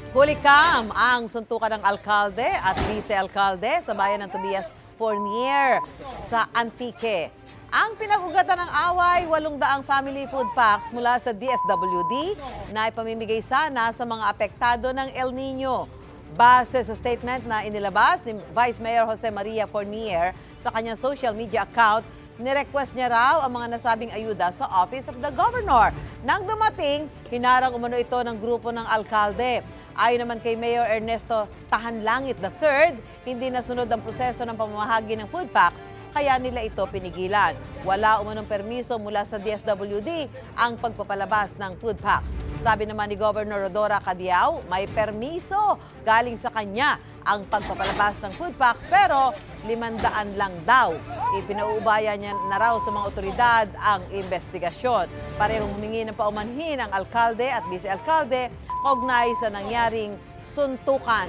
Hulikam ang suntukan ng alkalde at vice-alkalde sa bayan ng Tobias Fournier sa Antique. Ang pinag-ugatan ng away, 800 family food packs mula sa DSWD na ipamimigay sana sa mga apektado ng El Nino. Base sa statement na inilabas ni Vice Mayor Jose Maria Fournier sa kanyang social media account, nirequest niya raw ang mga nasabing ayuda sa Office of the Governor. Nang dumating, hinarang umano ito ng grupo ng alkalde. Ayon naman kay Mayor Ernesto Tahanlangit III, hindi nasunod ang proseso ng pamamahagi ng food packs, kaya nila ito pinigilan. Wala umanong permiso mula sa DSWD ang pagpapalabas ng food packs. Sabi naman ni Governor Rodora Cadiao, may permiso galing sa kanya ang pagpapalabas ng food packs pero 500 lang daw. Ipinauubaya niya na raw sa mga otoridad ang investigasyon. Parehong humingi ng paumanhin ang alkalde at vice-alkalde kaugnay sa nangyaring suntukan.